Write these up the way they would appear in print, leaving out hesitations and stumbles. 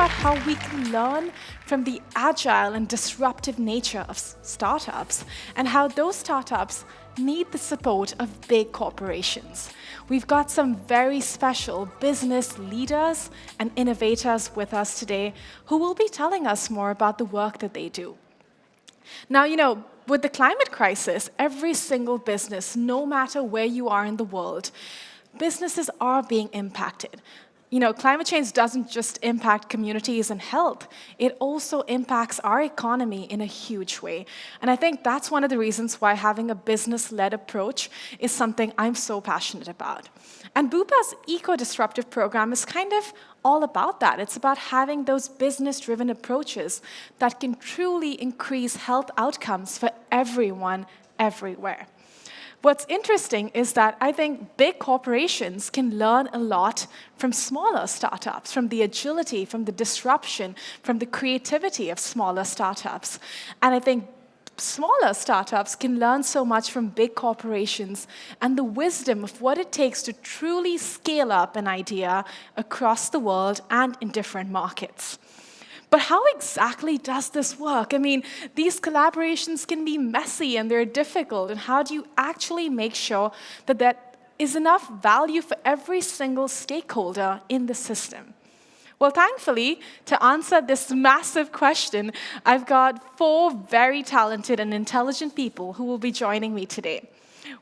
about how we can learn from the agile and disruptive nature of startups and how those startups need the support of big corporations. We've got some very special business leaders and innovators with us today who will be telling us more about the work that they do. Now, with the climate crisis, every single business, no matter where you are in the world, businesses are being impacted. Climate change doesn't just impact communities and health, it also impacts our economy in a huge way. And I think that's one of the reasons why having a business-led approach is something I'm so passionate about. And Bupa's eco-Disruptive program is kind of all about that. It's about having those business-driven approaches that can truly increase health outcomes for everyone, everywhere. What's interesting is that I think big corporations can learn a lot from smaller startups, from the agility, from the disruption, from the creativity of smaller startups. And I think smaller startups can learn so much from big corporations and the wisdom of what it takes to truly scale up an idea across the world and in different markets. But how exactly does this work? I mean, these collaborations can be messy and they're difficult. And how do you actually make sure that there is enough value for every single stakeholder in the system? Well, thankfully, to answer this massive question, I've got 4 very talented and intelligent people who will be joining me today.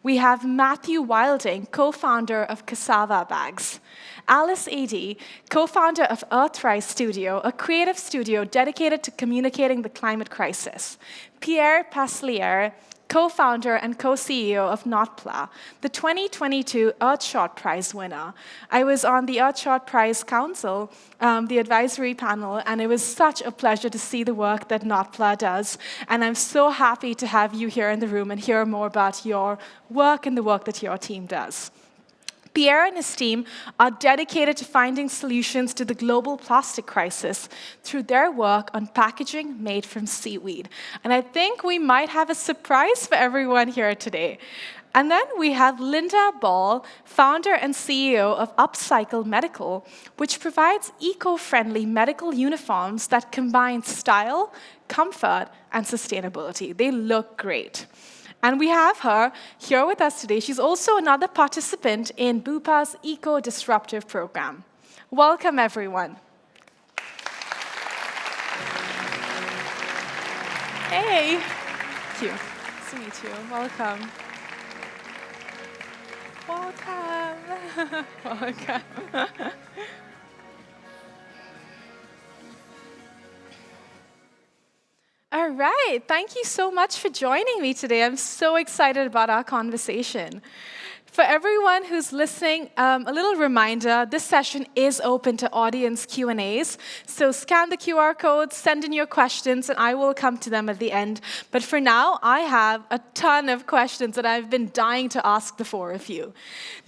We have Matthew Wilding, co-founder of Cassava Bags. Alice Adey, co-founder of Earthrise Studio, a creative studio dedicated to communicating the climate crisis. Pierre Paslier, co-founder and co-CEO of Notpla, the 2022 Earthshot Prize winner. I was on the Earthshot Prize Council, the advisory panel, and it was such a pleasure to see the work that Notpla does. And I'm so happy to have you here in the room and hear more about your work and the work that your team does. Pierre and his team are dedicated to finding solutions to the global plastic crisis through their work on packaging made from seaweed. And I think we might have a surprise for everyone here today. And then we have Linda Ball, founder and CEO of Upcycle Medical, which provides eco-friendly medical uniforms that combine style, comfort, and sustainability. They look great. And we have her here with us today. She's also another participant in Bupa's eco-Disruptive program. Welcome, everyone. Hey. Thank you. Nice to meet you. Welcome. Welcome. Welcome. All right, thank you so much for joining me today. I'm so excited about our conversation. For everyone who's listening, a little reminder, this session is open to audience Q&As. So scan the QR code, send in your questions, and I will come to them at the end. But for now, I have a ton of questions that I've been dying to ask the 4 of you.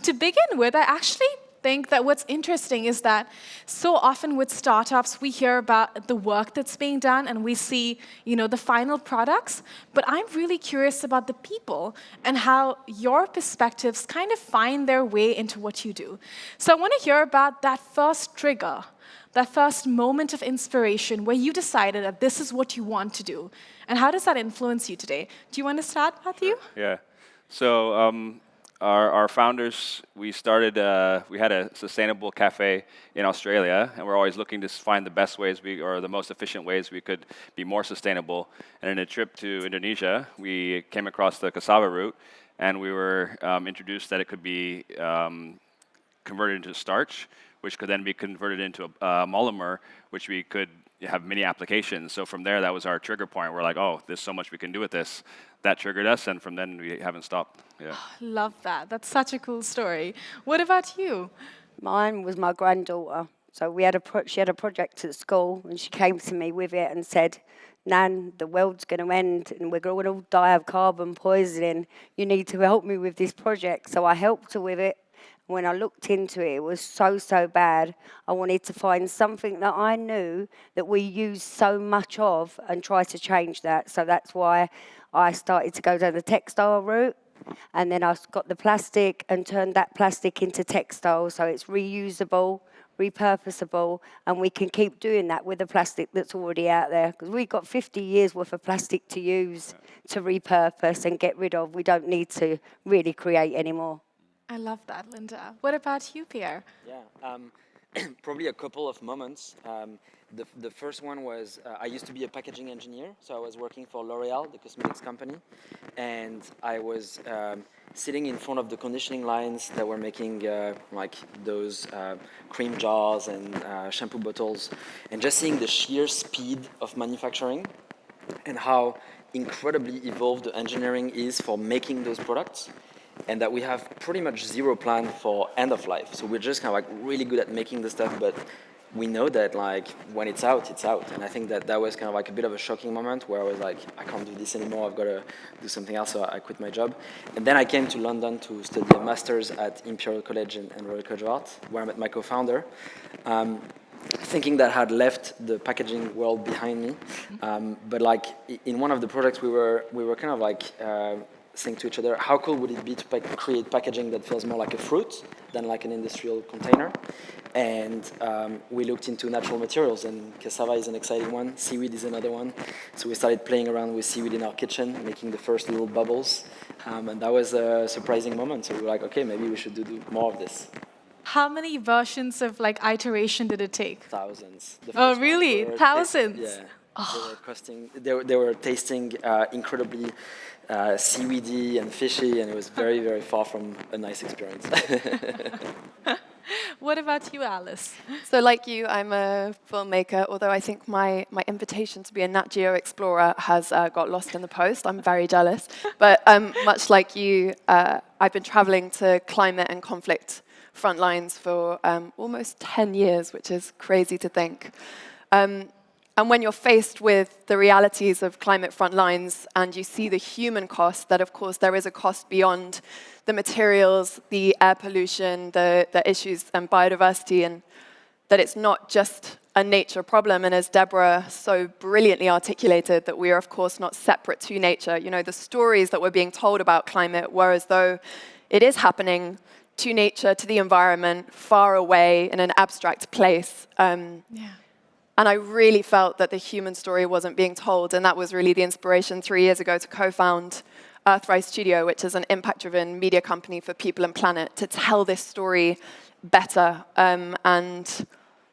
To begin with, I actually think that what's interesting is that so often with startups, we hear about the work that's being done and we see, the final products. But I'm really curious about the people and how your perspectives kind of find their way into what you do. So I want to hear about that first trigger, that first moment of inspiration where you decided that this is what you want to do. And how does that influence you today? Do you want to start, Matthew? Yeah. So our founders, we had a sustainable cafe in Australia, and we're always looking to find the best ways or the most efficient ways we could be more sustainable. And in a trip to Indonesia, we came across the cassava root, and we were introduced that it could be converted into starch, which could then be converted into a monomer, which we could have many applications. So from there, that was our trigger point. We're like, oh, there's so much we can do with this. That triggered us, and from then we haven't stopped. Yeah. Love that. That's such a cool story. What about you? Mine was my granddaughter. So she had a project at school, and she came to me with it and said, Nan, the world's going to end, and we're going to all die of carbon poisoning. You need to help me with this project. So I helped her with it. When I looked into it, it was so bad. I wanted to find something that I knew that we use so much of and try to change that. So that's why I started to go down the textile route. And then I got the plastic and turned that plastic into textile. So it's reusable, repurposable, and we can keep doing that with the plastic that's already out there. Because we've got 50 years worth of plastic to use, to repurpose and get rid of. We don't need to really create anymore. I love that, Linda. What about you, Pierre? Yeah, probably a couple of moments. The first one was I used to be a packaging engineer, so I was working for L'Oreal, the cosmetics company, and I was sitting in front of the conditioning lines that were making like those cream jars and shampoo bottles, and just seeing the sheer speed of manufacturing and how incredibly evolved the engineering is for making those products, and that we have pretty much zero plan for end of life. So we're just kind of like really good at making the stuff, but we know that like when it's out, it's out. And I think that that was kind of like a bit of a shocking moment where I was like, I can't do this anymore, I've got to do something else, so I quit my job. And then I came to London to study a master's at Imperial College and Royal College of Art, where I met my co-founder. Thinking that I had left the packaging world behind me. But like in one of the projects we were kind of like saying to each other, how cool would it be to create packaging that feels more like a fruit than like an industrial container? And we looked into natural materials, and cassava is an exciting one, seaweed is another one. So we started playing around with seaweed in our kitchen, making the first little bubbles. And that was a surprising moment. So we were like, okay, maybe we should do more of this. How many versions of like iteration did it take? Thousands. Oh, really? Thousands? They were tasting incredibly seaweedy and fishy, and it was very, very far from a nice experience. What about you, Alice? So like you, I'm a filmmaker, although I think my invitation to be a Nat Geo explorer has got lost in the post. I'm very jealous. But much like you, I've been traveling to climate and conflict front lines for almost 10 years, which is crazy to think. And when you're faced with the realities of climate front lines and you see the human cost, that of course there is a cost beyond the materials, the air pollution, the issues and biodiversity, and that it's not just a nature problem. And as Deborah so brilliantly articulated, that we are of course not separate to nature. You know, the stories that were being told about climate were as though it is happening to nature, to the environment, far away in an abstract place. And I really felt that the human story wasn't being told, and that was really the inspiration 3 years ago to co-found Earthrise Studio, which is an impact-driven media company for people and planet, to tell this story better. And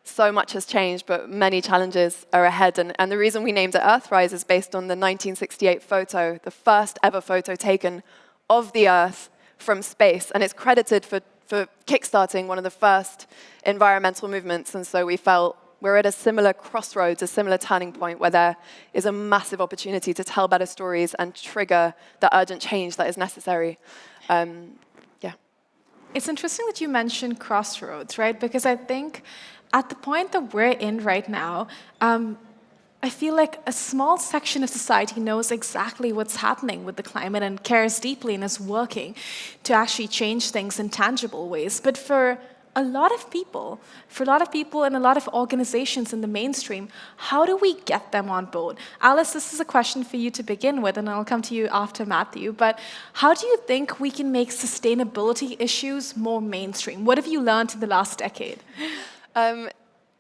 so much has changed, but many challenges are ahead. And the reason we named it Earthrise is based on the 1968 photo, the first ever photo taken of the Earth from space, and it's credited for kickstarting one of the first environmental movements. And so we felt we're at a similar crossroads, a similar turning point, where there is a massive opportunity to tell better stories and trigger the urgent change that is necessary. It's interesting that you mentioned crossroads, right? Because I think at the point that we're in right now, I feel like a small section of society knows exactly what's happening with the climate and cares deeply and is working to actually change things in tangible ways. But for a lot of people and a lot of organizations in the mainstream, how do we get them on board? Alice, this is a question for you to begin with, and I'll come to you after Matthew. But how do you think we can make sustainability issues more mainstream? What have you learned in the last decade?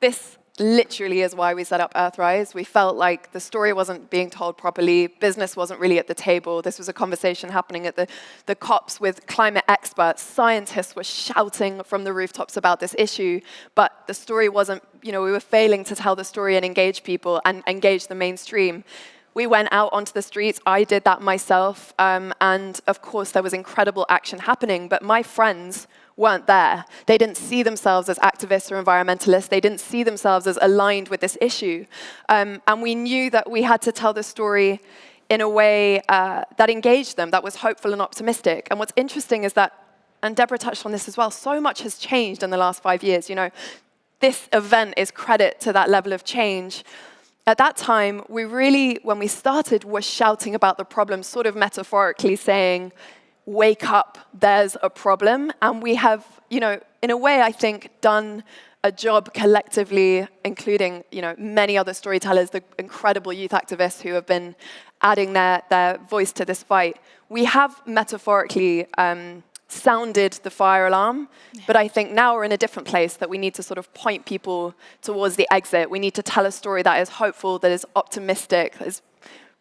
This literally is why we set up Earthrise. We felt like the story wasn't being told properly, business wasn't really at the table. This was a conversation happening at the COPs with climate experts. Scientists were shouting from the rooftops about this issue, but the story wasn't, we were failing to tell the story and engage people and engage the mainstream. We went out onto the streets. I did that myself. And of course, there was incredible action happening, but my friends weren't there. They didn't see themselves as activists or environmentalists. They didn't see themselves as aligned with this issue. And we knew that we had to tell the story in a way that engaged them, that was hopeful and optimistic. And what's interesting is that, and Deborah touched on this as well, so much has changed in the last 5 years. This event is credit to that level of change. At that time, we really, when we started, were shouting about the problem, sort of metaphorically saying, wake up, there's a problem. And we have, in a way, I think, done a job collectively, including, many other storytellers, the incredible youth activists who have been adding their voice to this fight. We have metaphorically sounded the fire alarm. But I think now we're in a different place, that we need to sort of point people towards the exit. We need to tell a story that is hopeful, that is optimistic, that is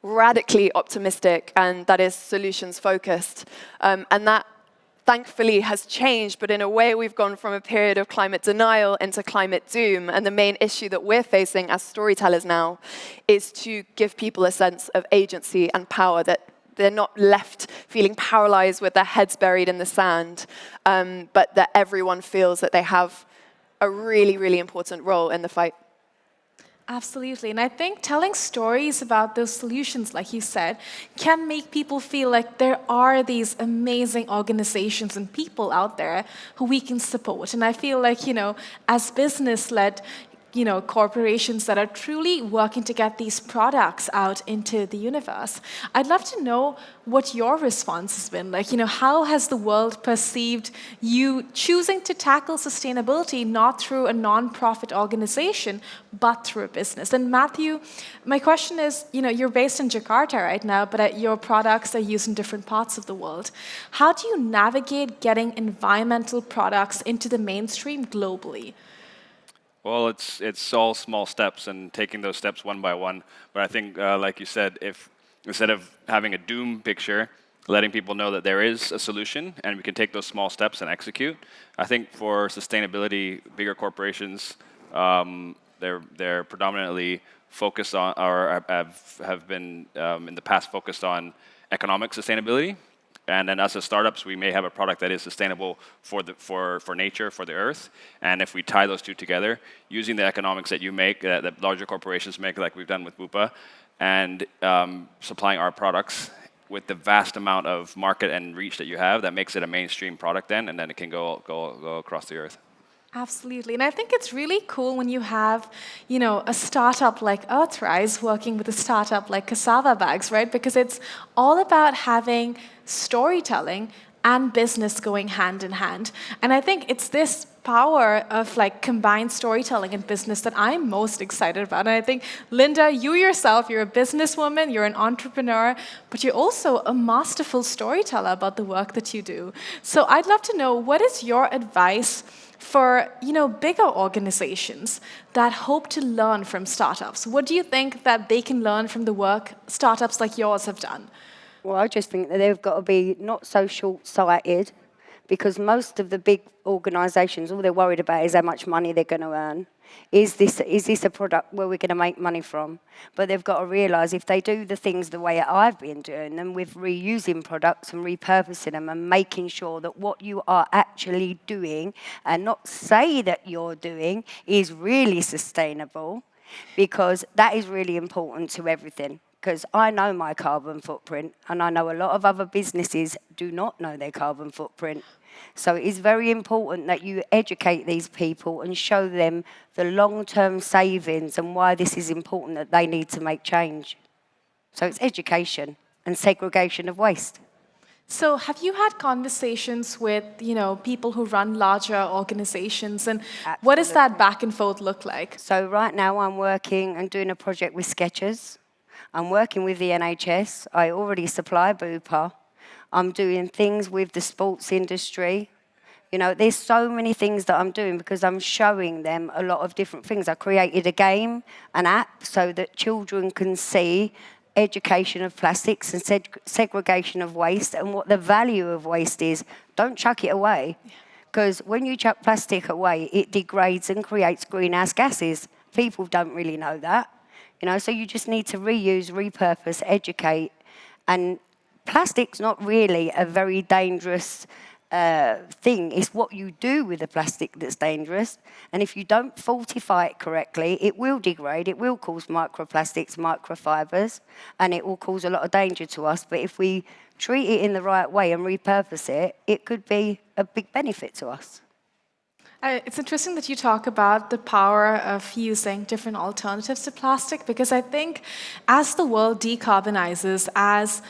radically optimistic, and that is solutions focused. And that thankfully has changed, but in a way we've gone from a period of climate denial into climate doom. And the main issue that we're facing as storytellers now is to give people a sense of agency and power, that they're not left feeling paralyzed with their heads buried in the sand, but that everyone feels that they have a really, really important role in the fight. Absolutely. And I think telling stories about those solutions, like you said, can make people feel like there are these amazing organizations and people out there who we can support. And I feel like, as business-led, corporations that are truly working to get these products out into the universe. I'd love to know what your response has been. Like, how has the world perceived you choosing to tackle sustainability not through a non-profit organization, but through a business? And Matthew, my question is, you're based in Jakarta right now, but your products are used in different parts of the world. How do you navigate getting environmental products into the mainstream globally? Well, it's all small steps and taking those steps one by one. But I think, like you said, if instead of having a doom picture, letting people know that there is a solution and we can take those small steps and execute. I think for sustainability, bigger corporations, they're predominantly focused on, or have been in the past focused on economic sustainability. And then us as startups, we may have a product that is sustainable for nature, for the earth. And if we tie those two together, using the economics that you make, that larger corporations make, like we've done with Bupa, and supplying our products with the vast amount of market and reach that you have, that makes it a mainstream product then, and then it can go across the earth. Absolutely. And I think it's really cool when you have, a startup like Earthrise working with a startup like Cassava Bags, right? Because it's all about having storytelling and business going hand in hand. And I think it's this power of combined storytelling and business that I'm most excited about. And I think, Linda, you yourself, you're a businesswoman, you're an entrepreneur, but you're also a masterful storyteller about the work that you do. So I'd love to know, what is your advice for bigger organizations that hope to learn from startups? What do you think that they can learn from the work startups like yours have done? Well, I just think that they've got to be not so short-sighted, because most of the big organisations, all they're worried about is how much money they're going to earn. Is this a product where we're going to make money from? But they've got to realise, if they do the things the way I've been doing them, with reusing products and repurposing them and making sure that what you are actually doing and not say that you're doing is really sustainable, because that is really important to everything. Because I know my carbon footprint, and I know a lot of other businesses do not know their carbon footprint. So it is very important that you educate these people and show them the long-term savings and why this is important, that they need to make change. So it's education and segregation of waste. So have you had conversations with, people who run larger organizations, and Absolutely. What does that back and forth look like? So right now I'm working and doing a project with Skechers. I'm working with the NHS. I already supply Bupa. I'm doing things with the sports industry. There's so many things that I'm doing because I'm showing them a lot of different things. I created a game, an app, so that children can see education of plastics and segregation of waste and what the value of waste is. Don't chuck it away, because when you chuck plastic away, it degrades and creates greenhouse gases. People don't really know that. So you just need to reuse, repurpose, educate. And plastic's not really a very dangerous thing. It's what you do with the plastic that's dangerous. And if you don't fortify it correctly, it will degrade. It will cause microplastics, microfibers, and it will cause a lot of danger to us. But if we treat it in the right way and repurpose it, it could be a big benefit to us. It's interesting that you talk about the power of using different alternatives to plastic, because I think as the world decarbonizes, as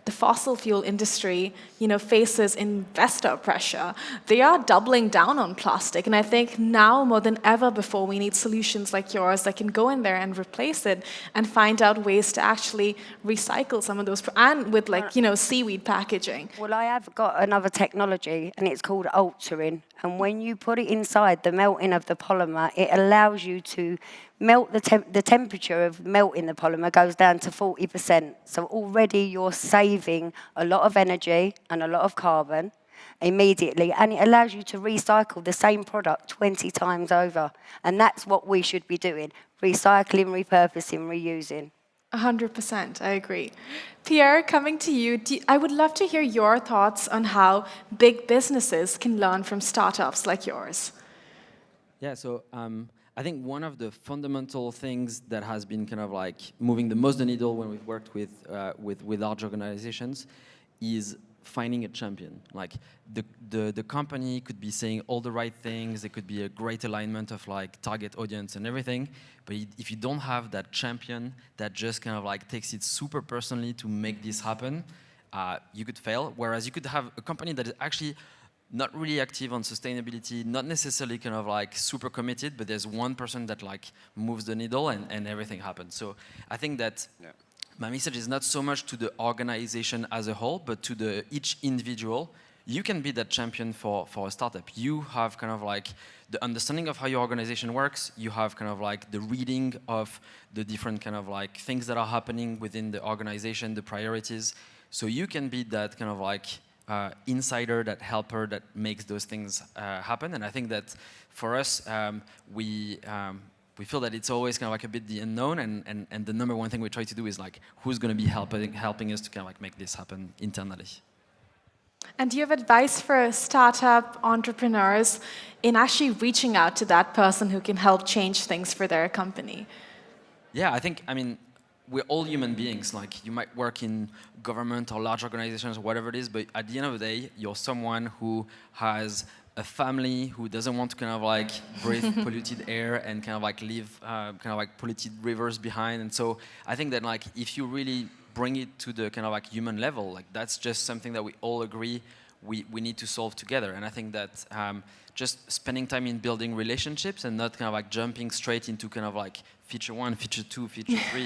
the fossil fuel industry, faces investor pressure, they are doubling down on plastic. And I think now more than ever before, we need solutions like yours that can go in there and replace it and find out ways to actually recycle some of those, and with seaweed packaging. Well, I have got another technology, and it's called altering. And when you put it inside the melting of the polymer, it allows you to melt the temperature of melting the polymer goes down to 40%. So already you're saving a lot of energy and a lot of carbon immediately, and it allows you to recycle the same product 20 times over. And that's what we should be doing: recycling, repurposing, reusing. 100%, I agree. Pierre, coming to you, I would love to hear your thoughts on how big businesses can learn from startups like yours. Yeah, so I think one of the fundamental things that has been kind of like moving the most the needle when we've worked with large organizations is finding a champion. Like the company could be saying all the right things, there could be a great alignment of like target audience and everything, but if you don't have that champion that just kind of like takes it super personally to make this happen, you could fail. Whereas you could have a company that is actually not really active on sustainability, not necessarily kind of like super committed, but there's one person that like moves the needle and everything happens. So I think that my message is not so much to the organization as a whole, but to each individual. You can be that champion for a startup. You have kind of like the understanding of how your organization works. You have kind of like the reading of the different kind of like things that are happening within the organization, the priorities. So you can be that kind of like insider, that helper that makes those things happen. And I think that for us, we feel that it's always kind of like a bit the unknown, and the number one thing we try to do is like, who's going to be helping us to kind of like make this happen internally. And do you have advice for startup entrepreneurs in actually reaching out to that person who can help change things for their company? Yeah, I mean, we're all human beings. Like, you might work in government or large organizations or whatever it is, but at the end of the day, you're someone who has a family, who doesn't want to kind of like breathe polluted air and kind of like leave kind of like polluted rivers behind. And so I think that like if you really bring it to the kind of like human level, like that's just something that we all agree we need to solve together. And I think that just spending time in building relationships and not kind of like jumping straight into kind of like feature 1, feature 2, feature 3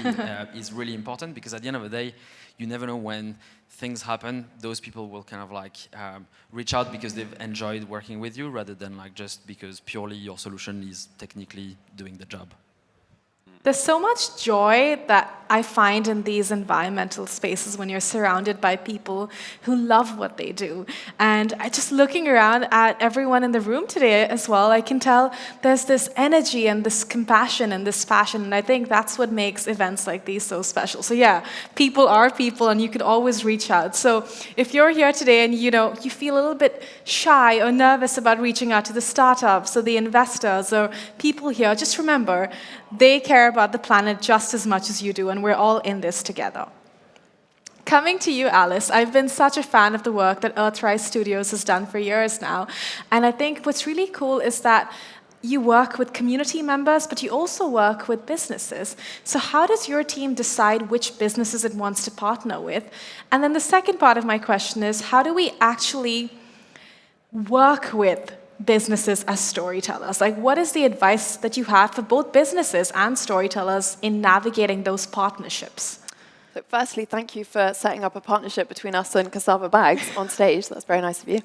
is really important, because at the end of the day, you never know when things happen. Those people will kind of like reach out because they've enjoyed working with you, rather than like just because purely your solution is technically doing the job. There's so much joy that I find in these environmental spaces when you're surrounded by people who love what they do. And just looking around at everyone in the room today as well, I can tell there's this energy and this compassion and this passion. And I think that's what makes events like these so special. So yeah, people are people, and you can always reach out. So if you're here today and you feel a little bit shy or nervous about reaching out to the startups or the investors or people here, just remember, they care about the planet just as much as you do, and we're all in this together. Coming to you, Alice, I've been such a fan of the work that Earthrise Studios has done for years now, and I think what's really cool is that you work with community members, but you also work with businesses. So how does your team decide which businesses it wants to partner with? And then the second part of my question is, how do we actually work with businesses as storytellers? Like, what is the advice that you have for both businesses and storytellers in navigating those partnerships? So firstly, thank you for setting up a partnership between us and Cassava Bags on stage. That's very nice of you.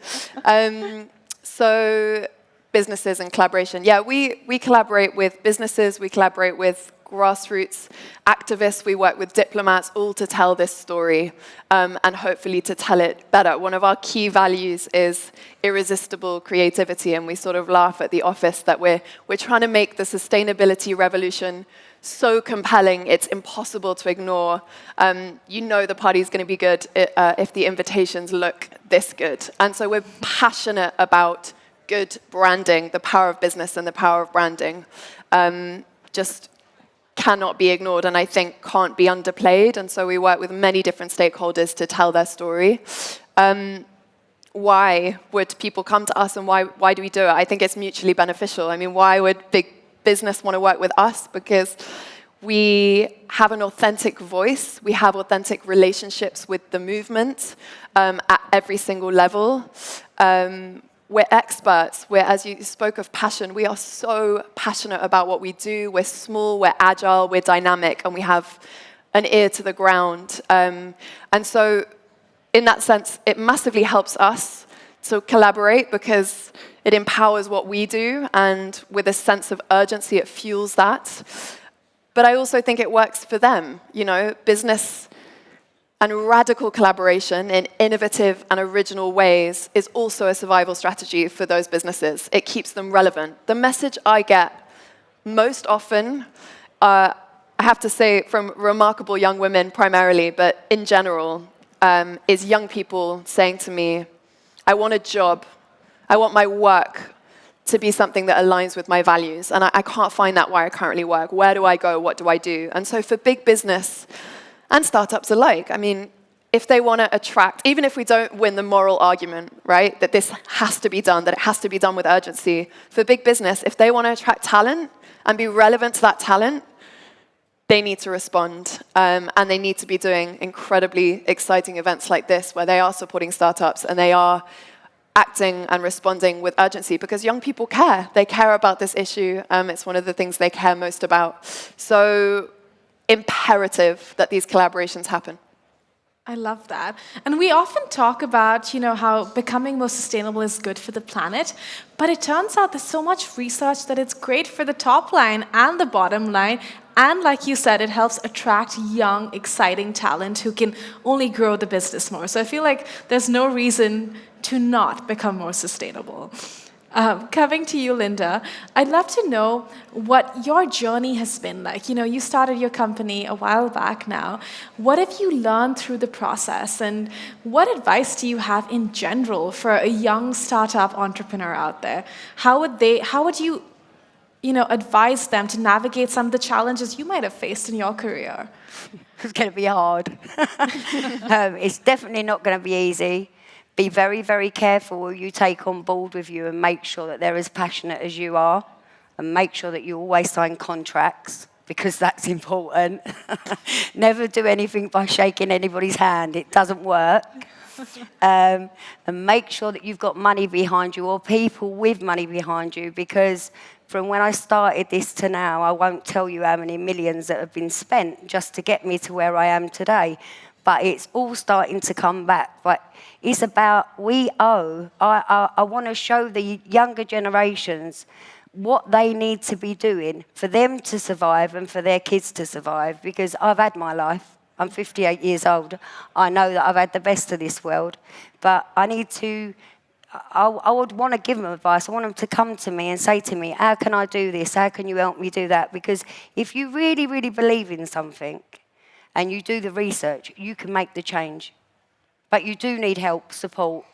So businesses and collaboration. Yeah, we collaborate with businesses, we collaborate with grassroots activists, we work with diplomats, all to tell this story and hopefully to tell it better. One of our key values is irresistible creativity, and we sort of laugh at the office that we're trying to make the sustainability revolution so compelling it's impossible to ignore. The party's going to be good if the invitations look this good. And so we're passionate about good branding, the power of business and the power of branding. Just cannot be ignored, and I think can't be underplayed. And so we work with many different stakeholders to tell their story. Why would people come to us, and why do we do it? I think it's mutually beneficial. I mean, why would big business want to work with us? Because we have an authentic voice. We have authentic relationships with the movement at every single level. We're experts. As you spoke of passion, we are so passionate about what we do. We're small, we're agile, we're dynamic, and we have an ear to the ground. And so in that sense, it massively helps us to collaborate because it empowers what we do, and with a sense of urgency, it fuels that. But I also think it works for them. Business and radical collaboration in innovative and original ways is also a survival strategy for those businesses. It keeps them relevant. The message I get most often, I have to say from remarkable young women primarily, but in general, is young people saying to me, I want a job. I want my work to be something that aligns with my values. And I can't find that where I currently work. Where do I go? What do I do? And so for big business and startups alike, I mean, if they want to attract, even if we don't win the moral argument, right, that this has to be done, that it has to be done with urgency, for big business, if they want to attract talent and be relevant to that talent, they need to respond. And they need to be doing incredibly exciting events like this, where they are supporting startups and they are acting and responding with urgency, because young people care. They care about this issue. It's one of the things they care most about. So imperative that these collaborations happen. I love that. And we often talk about, how becoming more sustainable is good for the planet, but it turns out there's so much research that it's great for the top line and the bottom line. And like you said, it helps attract young, exciting talent who can only grow the business more. So I feel like there's no reason to not become more sustainable. Coming to you, Linda, I'd love to know what your journey has been like. You started your company a while back now. What have you learned through the process, and what advice do you have in general for a young startup entrepreneur out there? How would you, advise them to navigate some of the challenges you might have faced in your career? It's going to be hard. It's definitely not going to be easy. Be very, very careful who you take on board with you, and make sure that they're as passionate as you are, and make sure that you always sign contracts, because that's important. Never do anything by shaking anybody's hand. It doesn't work. And make sure that you've got money behind you, or people with money behind you, because from when I started this to now, I won't tell you how many millions that have been spent just to get me to where I am today. But it's all starting to come back. But it's about, I want to show the younger generations what they need to be doing for them to survive and for their kids to survive, because I've had my life. I'm 58 years old. I know that I've had the best of this world, but I would want to give them advice. I want them to come to me and say to me, how can I do this? How can you help me do that? Because if you really, really believe in something and you do the research, you can make the change. But you do need help, support,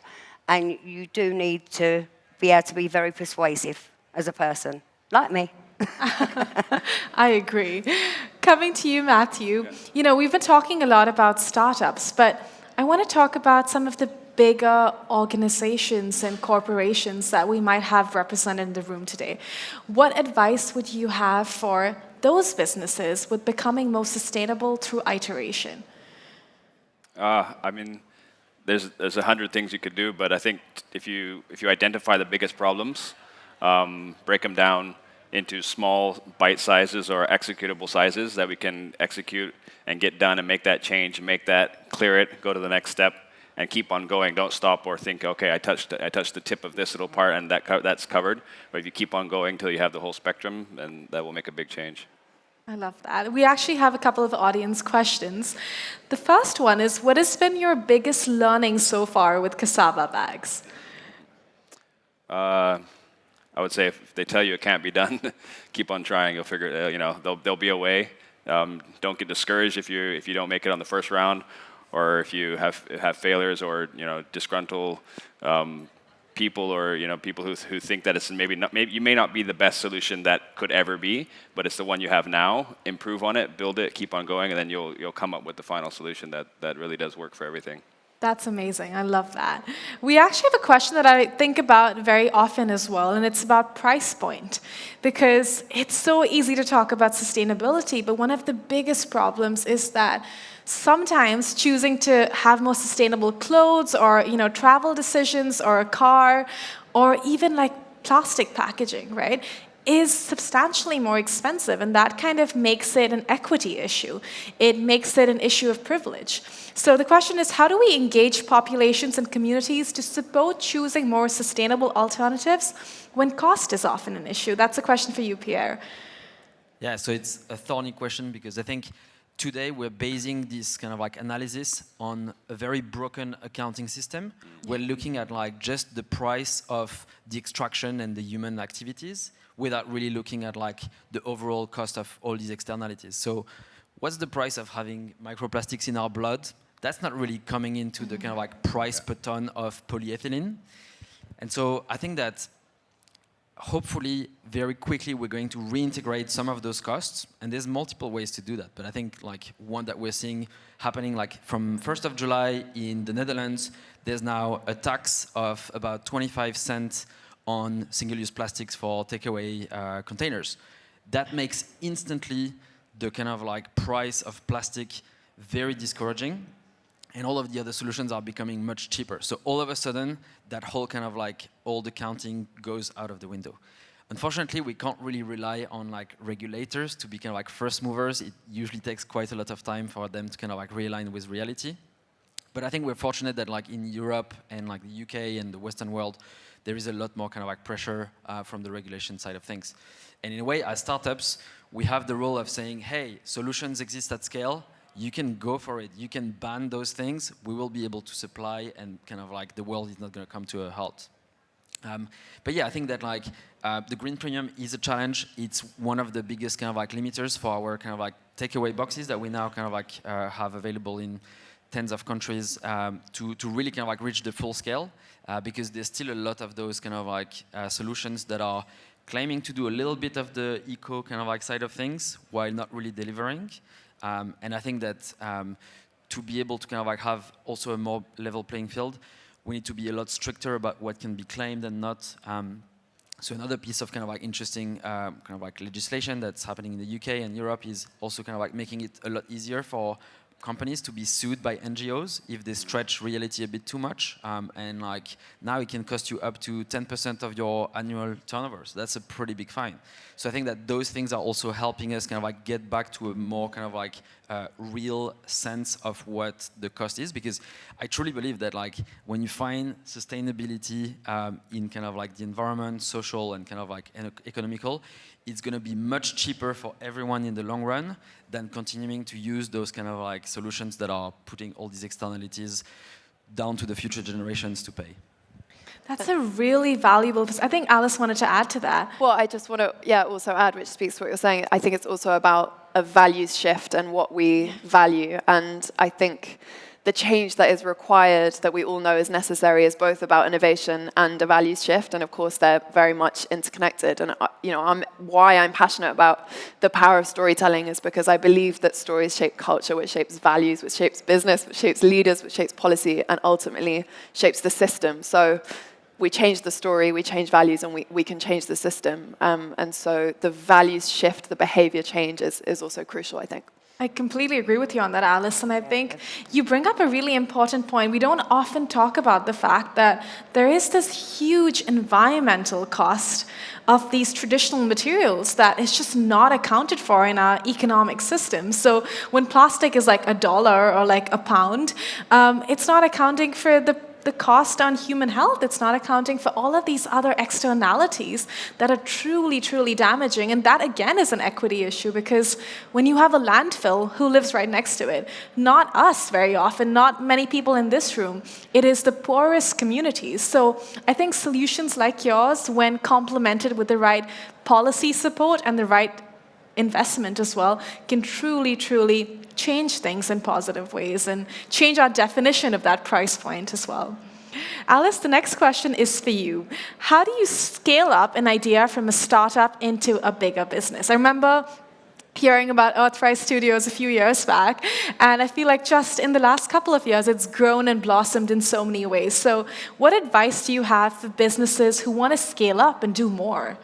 and you do need to be able to be very persuasive as a person, like me. I agree. Coming to you, Matthew, we've been talking a lot about startups, but I want to talk about some of the bigger organizations and corporations that we might have represented in the room today. What advice would you have for those businesses with becoming more sustainable through iteration? There's 100 things you could do, but I think if you identify the biggest problems, break them down into small bite sizes or executable sizes that we can execute and get done and make that change, clear it, go to the next step, and keep on going. Don't stop or think, okay, I touched the tip of this little part and that's covered. But if you keep on going till you have the whole spectrum, then that will make a big change. I love that. We actually have a couple of audience questions. The first one is, what has been your biggest learning so far with cassava bags? I would say if they tell you it can't be done, keep on trying. You'll figure it. There'll be a way. Don't get discouraged if you don't make it on the first round, or if you have failures or disgruntled people, or people who think that it's maybe you may not be the best solution that could ever be, but it's the one you have now. Improve on it, build it, keep on going, and then you'll come up with the final solution that really does work for everything. That's amazing. I love that. We actually have a question that I think about very often as well, and it's about price point. Because it's so easy to talk about sustainability, but one of the biggest problems is that sometimes choosing to have more sustainable clothes or travel decisions or a car or even like plastic packaging, right, is substantially more expensive, and that kind of makes it an equity issue. It makes it an issue of privilege. So the question is, how do we engage populations and communities to support choosing more sustainable alternatives when cost is often an issue? That's a question for you, Pierre. Yeah, so it's a thorny question because I think today we're basing this kind of like analysis on a very broken accounting system. We're looking at like just the price of the extraction and the human activities without really looking at like the overall cost of all these externalities. So what's the price of having microplastics in our blood? That's not really coming into the kind of like price per ton of polyethylene. And so I think that hopefully very quickly we're going to reintegrate some of those costs, and there's multiple ways to do that. But I think like one that we're seeing happening like from 1st of July in the Netherlands, there's now a tax of about 25 cents on single-use plastics for takeaway containers. That makes instantly the kind of like price of plastic very discouraging, and all of the other solutions are becoming much cheaper. So all of a sudden, that whole kind of like old accounting goes out of the window. Unfortunately, we can't really rely on like regulators to be kind of like first movers. It usually takes quite a lot of time for them to kind of like realign with reality. But I think we're fortunate that like in Europe and like the UK and the Western world, there is a lot more kind of like pressure from the regulation side of things. And in a way, as startups, we have the role of saying, hey, solutions exist at scale. You can go for it. You can ban those things. We will be able to supply, and kind of like the world is not going to come to a halt. But yeah, I think that like the green premium is a challenge. It's one of the biggest kind of like limiters for our kind of like takeaway boxes that we now kind of like have available in tens of countries to really kind of like reach the full scale, because there's still a lot of those kind of like solutions that are claiming to do a little bit of the eco kind of like side of things while not really delivering. And I think that to be able to kind of like have also a more level playing field, we need to be a lot stricter about what can be claimed and not. So another piece of kind of like interesting kind of like legislation that's happening in the UK and Europe is also kind of like making it a lot easier for companies to be sued by NGOs if they stretch reality a bit too much. And like now it can cost you up to 10% of your annual turnover. So that's a pretty big fine. So I think that those things are also helping us kind of like get back to a more kind of like real sense of what the cost is, because I truly believe that like when you find sustainability in kind of like the environment, social, and kind of like economical, it's going to be much cheaper for everyone in the long run than continuing to use those kind of like solutions that are putting all these externalities down to the future generations to pay. That's a really valuable. I think Alice wanted to add to that. Well, I just want to also add, which speaks to what you're saying. I think it's also about a values shift and what we value. And I think the change that is required, that we all know is necessary, is both about innovation and a values shift. And of course, they're very much interconnected. And why I'm passionate about the power of storytelling is because I believe that stories shape culture, which shapes values, which shapes business, which shapes leaders, which shapes policy, and ultimately shapes the system. So we change the story, we change values, and we can change the system. And so the values shift, the behavior change is also crucial, I think. I completely agree with you on that, Alice. And I think you bring up a really important point. We don't often talk about the fact that there is this huge environmental cost of these traditional materials that is just not accounted for in our economic system. So when plastic is like $1 or like £1, it's not accounting for the cost on human health. It's not accounting for all of these other externalities that are truly, truly damaging. And that, again, is an equity issue, because when you have a landfill, who lives right next to it? Not us very often, not many people in this room. It is the poorest communities. So I think solutions like yours, when complemented with the right policy support and the right investment as well, can truly, truly change things in positive ways and change our definition of that price point as well. Alice, the next question is for you. How do you scale up an idea from a startup into a bigger business? I remember hearing about Earthrise Studios a few years back, and I feel like just in the last couple of years, it's grown and blossomed in so many ways. So what advice do you have for businesses who want to scale up and do more?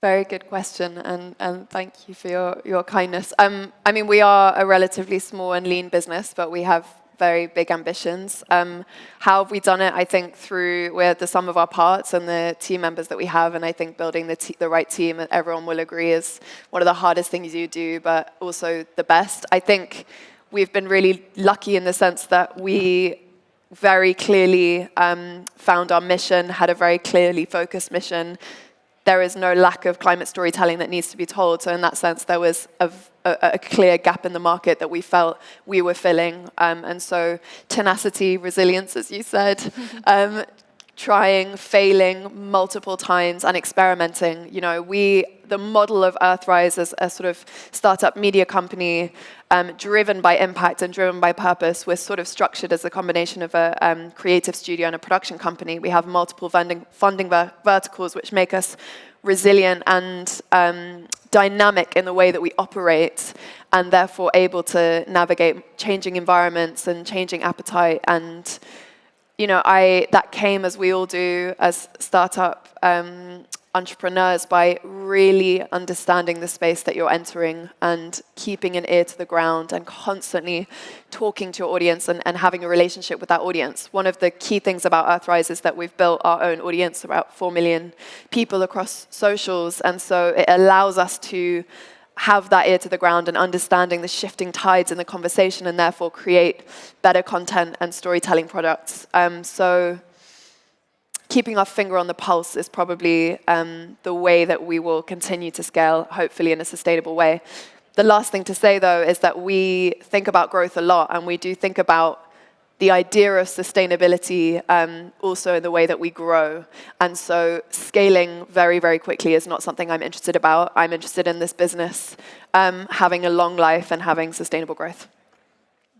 Very good question, and thank you for your kindness. I mean, we are a relatively small and lean business, but we have very big ambitions. How have we done it? I think through we're the sum of our parts and the team members that we have, and I think building the right team, that everyone will agree, is one of the hardest things you do, but also the best. I think we've been really lucky in the sense that we very clearly found our mission, had a very clearly focused mission. There is no lack of climate storytelling that needs to be told. So in that sense, there was a clear gap in the market that we felt we were filling. And so tenacity, resilience, as you said, trying, failing multiple times and experimenting. You know, the model of Earthrise as a sort of startup media company driven by impact and driven by purpose, we're sort of structured as a combination of a creative studio and a production company. We have multiple funding verticals which make us resilient and dynamic in the way that we operate, and therefore able to navigate changing environments and changing appetite. And you know, that came, as we all do as startup entrepreneurs, by really understanding the space that you're entering and keeping an ear to the ground and constantly talking to your audience and having a relationship with that audience. One of the key things about Earthrise is that we've built our own audience, about 4 million people across socials, and so it allows us to have that ear to the ground and understanding the shifting tides in the conversation, and therefore create better content and storytelling products. So keeping our finger on the pulse is probably the way that we will continue to scale, hopefully in a sustainable way. The last thing to say, though, is that we think about growth a lot, and we do think about the idea of sustainability also in the way that we grow. And so scaling very, very quickly is not something I'm interested about. I'm interested in this business having a long life and having sustainable growth.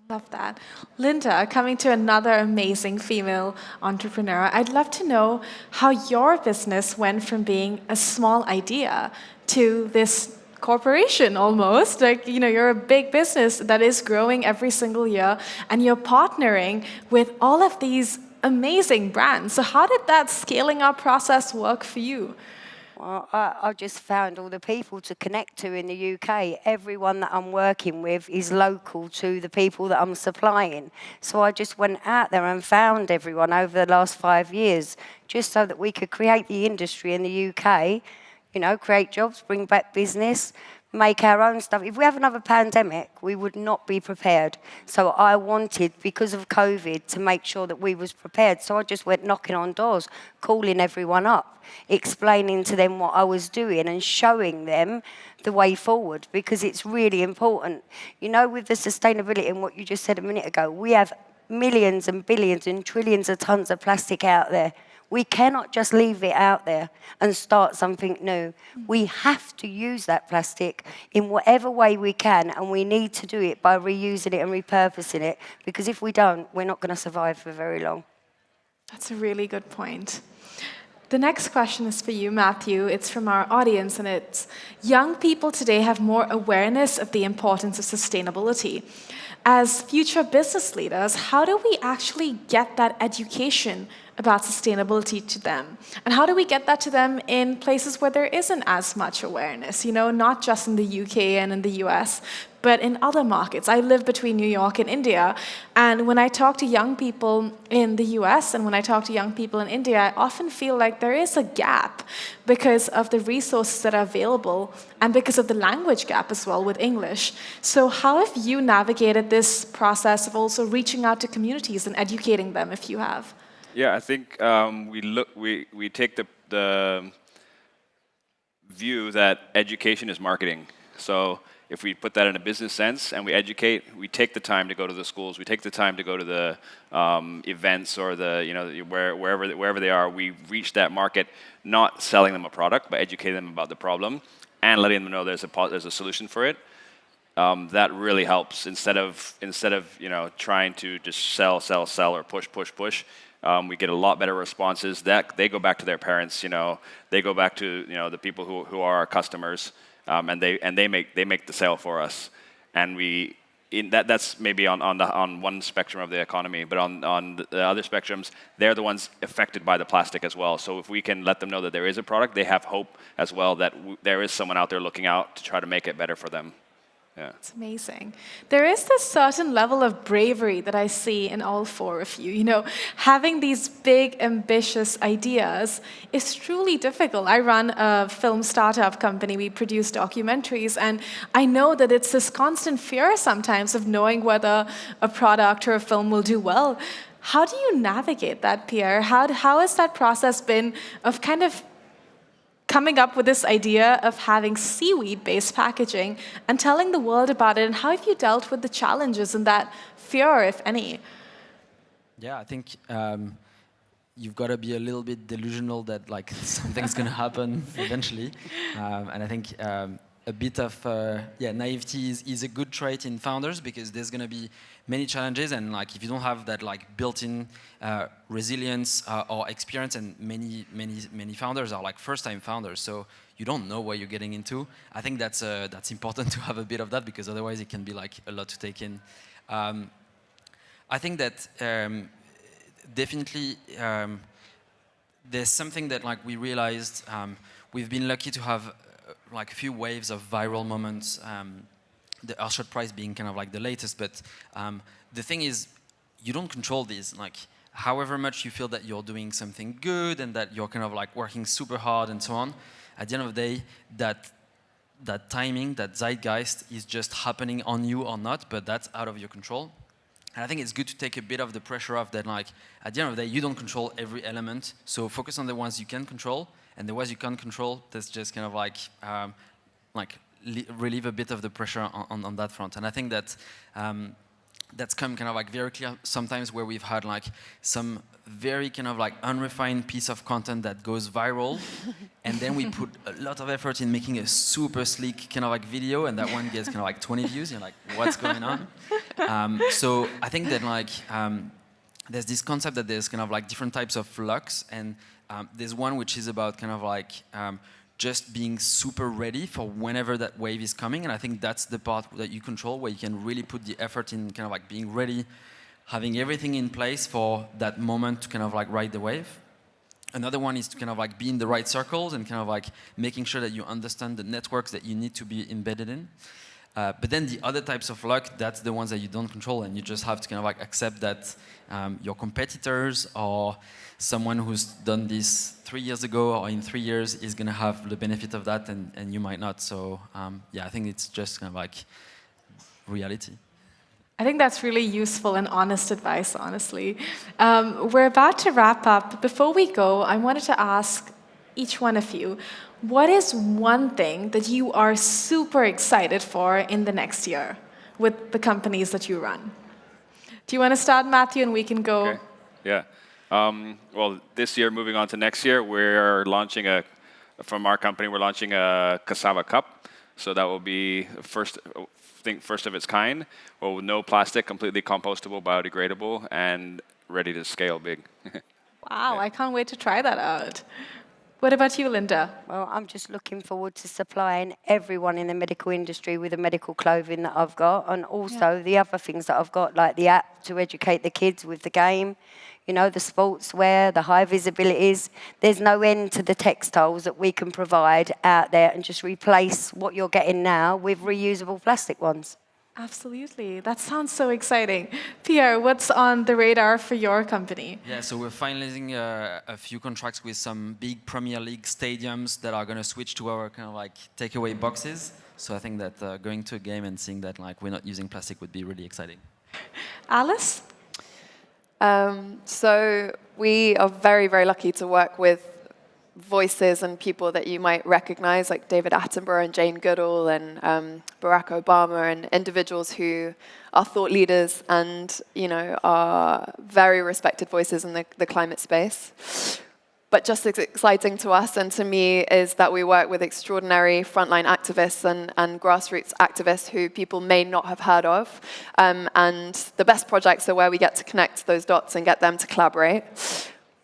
Love that. Linda, coming to another amazing female entrepreneur, I'd love to know how your business went from being a small idea to this corporation almost. Like, you know, you're a big business that is growing every single year, and you're partnering with all of these amazing brands. So how did that scaling up process work for you? Well, I just found all the people to connect to in the UK. Everyone that I'm working with is local to the people that I'm supplying. So I just went out there and found everyone over the last 5 years, just so that we could create the industry in the UK, you know, create jobs, bring back business, make our own stuff. If we have another pandemic, we would not be prepared. So I wanted, because of COVID, to make sure that we was prepared. So I just went knocking on doors, calling everyone up, explaining to them what I was doing and showing them the way forward, because it's really important. You know, with the sustainability and what you just said a minute ago, we have millions and billions and trillions of tons of plastic out there. We cannot just leave it out there and start something new. We have to use that plastic in whatever way we can, and we need to do it by reusing it and repurposing it, because if we don't, we're not going to survive for very long. That's a really good point. The next question is for you, Matthew. It's from our audience, and it's, young people today have more awareness of the importance of sustainability. As future business leaders, how do we actually get that education about sustainability to them? And how do we get that to them in places where there isn't as much awareness, you know, not just in the UK and in the US, but in other markets? I live between New York and India, and when I talk to young people in the US and when I talk to young people in India, I often feel like there is a gap because of the resources that are available and because of the language gap as well with English. So how have you navigated this process of also reaching out to communities and educating them, if you have? Yeah, I think we take the view that education is marketing. So if we put that in a business sense and we educate, we take the time to go to the schools, we take the time to go to the events or the, you know, wherever they are. We reach that market, not selling them a product, but educating them about the problem and letting them know there's a solution for it. That really helps instead of you know, trying to just sell or push. We get a lot better responses. That they go back to their parents, you know, they go back to, you know, the people who are our customers, and they make the sale for us, and that's maybe on one spectrum of the economy, but on the other spectrums, they're the ones affected by the plastic as well. So if we can let them know that there is a product, they have hope as well that there is someone out there looking out to try to make it better for them. Yeah. It's amazing. There is this certain level of bravery that I see in all four of you. You know, having these big, ambitious ideas is truly difficult. I run a film startup company. We produce documentaries, and I know that it's this constant fear sometimes of knowing whether a product or a film will do well. How do you navigate that, Pierre? How has that process been of kind of coming up with this idea of having seaweed-based packaging and telling the world about it, and how have you dealt with the challenges and that fear, if any? Yeah, I think you've got to be a little bit delusional that like something's going to happen eventually, and I think a bit of naivety is a good trait in founders, because there's going to be many challenges, and like if you don't have that like built-in resilience or experience, and many founders are like first-time founders, so you don't know what you're getting into. I think that's important to have a bit of that, because otherwise it can be like a lot to take in. I think that definitely there's something that like we realized. We've been lucky to have like a few waves of viral moments, the Earthshot Prize being kind of like the latest, but the thing is, you don't control these. Like, however much you feel that you're doing something good and that you're kind of like working super hard and so on, at the end of the day, that timing, that zeitgeist is just happening on you or not, but that's out of your control. And I think it's good to take a bit of the pressure off that, like, at the end of the day, you don't control every element, so focus on the ones you can control, and the ones you can't control, that's just kind of like relieve a bit of the pressure on that front. And I think that that's come kind of like very clear sometimes where we've had like some very kind of like unrefined piece of content that goes viral, and then we put a lot of effort in making a super sleek kind of like video, and that one gets kind of like 20 views. You're like, what's going on? So I think that like there's this concept that there's kind of like different types of flux, and there's one which is about kind of like just being super ready for whenever that wave is coming, and I think that's the part that you control, where you can really put the effort in kind of like being ready, having everything in place for that moment to kind of like ride the wave. Another one is to kind of like be in the right circles and kind of like making sure that you understand the networks that you need to be embedded in. But then the other types of luck, that's the ones that you don't control, and you just have to kind of like accept that your competitors or someone who's done this 3 years ago or in 3 years is going to have the benefit of that, and you might not. So yeah, I think it's just kind of like reality. I think that's really useful and honest advice, honestly. We're about to wrap up. Before we go, I wanted to ask each one of you, what is one thing that you are super excited for in the next year with the companies that you run? Do you want to start, Matthew, and we can go? Okay. Yeah. Well, this year, moving on to next year, we're launching from our company, we're launching a cassava cup. So that will be first of its kind. Well, with no plastic, completely compostable, biodegradable, and ready to scale big. Wow, I can't wait to try that out. What about you, Linda? Well, I'm just looking forward to supplying everyone in the medical industry with the medical clothing that I've got, and also the other things that I've got, like the app to educate the kids with the game, you know, the sportswear, the high visibilities. There's no end to the textiles that we can provide out there, and just replace what you're getting now with reusable plastic ones. Absolutely. That sounds so exciting. Pierre, what's on the radar for your company? Yeah, so we're finalizing a few contracts with some big Premier League stadiums that are going to switch to our kind of like takeaway boxes. So I think that going to a game and seeing that like we're not using plastic would be really exciting. Alice? So we are very, very lucky to work with voices and people that you might recognize, like David Attenborough and Jane Goodall and Barack Obama, and individuals who are thought leaders and, you know, are very respected voices in the climate space. But just as exciting to us and to me is that we work with extraordinary frontline activists and grassroots activists who people may not have heard of. And the best projects are where we get to connect those dots and get them to collaborate.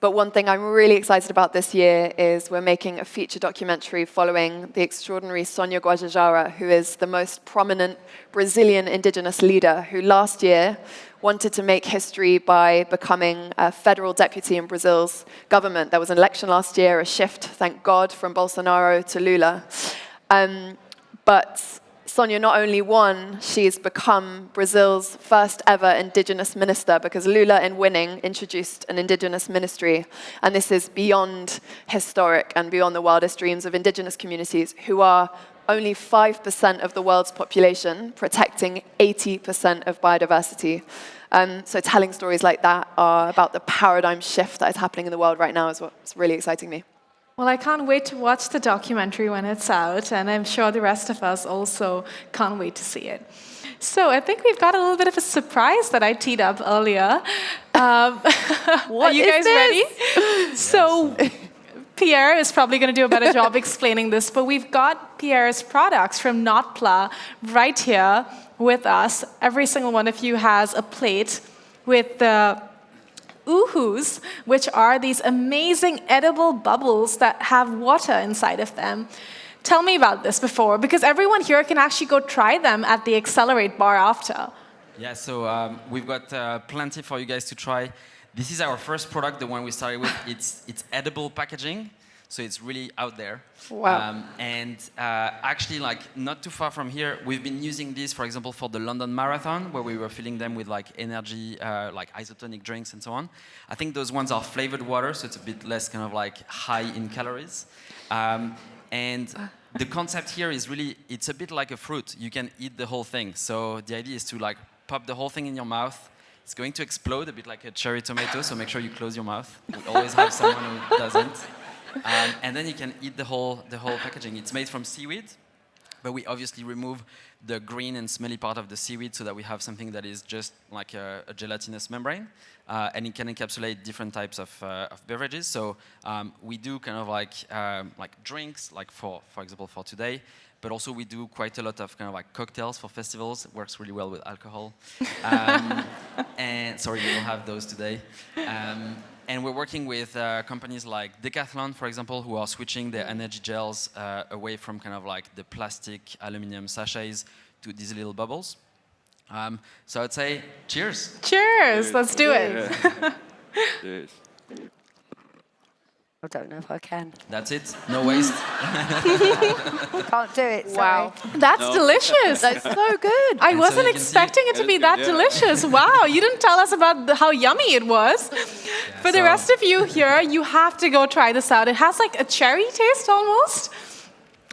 But one thing I'm really excited about this year is we're making a feature documentary following the extraordinary Sonia Guajajara, who is the most prominent Brazilian indigenous leader who last year wanted to make history by becoming a federal deputy in Brazil's government. There was an election last year, a shift, thank God, from Bolsonaro to Lula. But Sonia not only won, she's become Brazil's first ever indigenous minister, because Lula, in winning, introduced an indigenous ministry. And this is beyond historic and beyond the wildest dreams of indigenous communities, who are only 5% of the world's population, protecting 80% of biodiversity. So telling stories like that are about the paradigm shift that is happening in the world right now is what's really exciting me. Well, I can't wait to watch the documentary when it's out, and I'm sure the rest of us also can't wait to see it. So I think we've got a little bit of a surprise that I teed up earlier. Are you guys ready? So Pierre is probably going to do a better job explaining this, but we've got Pierre's products from Notpla right here with us. Every single one of you has a plate with the oohoos, which are these amazing edible bubbles that have water inside of them. Tell me about this before, because everyone here can actually go try them at the Accelerate bar after. Yeah, so we've got plenty for you guys to try. This is our first product, the one we started with. It's edible packaging, so it's really out there. Wow. Actually, like not too far from here, we've been using this, for example, for the London Marathon, where we were filling them with like energy, like isotonic drinks and so on. I think those ones are flavored water, so it's a bit less kind of like high in calories. And the concept here is really, it's a bit like a fruit. You can eat the whole thing. So the idea is to like pop the whole thing in your mouth. It's going to explode a bit like a cherry tomato, so make sure you close your mouth. We always have someone who doesn't. And then you can eat the whole packaging. It's made from seaweed, but we obviously remove the green and smelly part of the seaweed so that we have something that is just like a gelatinous membrane. And it can encapsulate different types of beverages. So we do kind of like drinks, like for example for today, but also we do quite a lot of kind of like cocktails for festivals. It works really well with alcohol. And sorry, we don't have those today. And we're working with companies like Decathlon, for example, who are switching their energy gels away from kind of like the plastic, aluminum sachets to these little bubbles. So I'd say cheers. Cheers, let's do it. Cheers. I don't know if I can. That's it, no waste. Can't do it, sorry. Wow. That's delicious. That's so good. I And wasn't so you can see- expecting it to be that delicious. Wow, you didn't tell us about how yummy it was. For the so- rest of you here, you have to go try this out. It has like a cherry taste almost.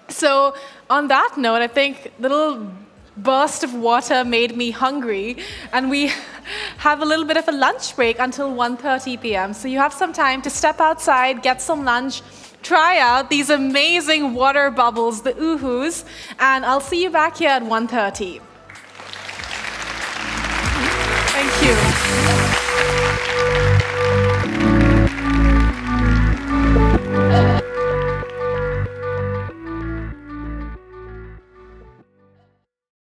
So on that note, I think the little burst of water made me hungry, and we have a little bit of a lunch break until 1:30 p.m. So you have some time to step outside, get some lunch, try out these amazing water bubbles, the oohoos, and I'll see you back here at 1:30. Thank you.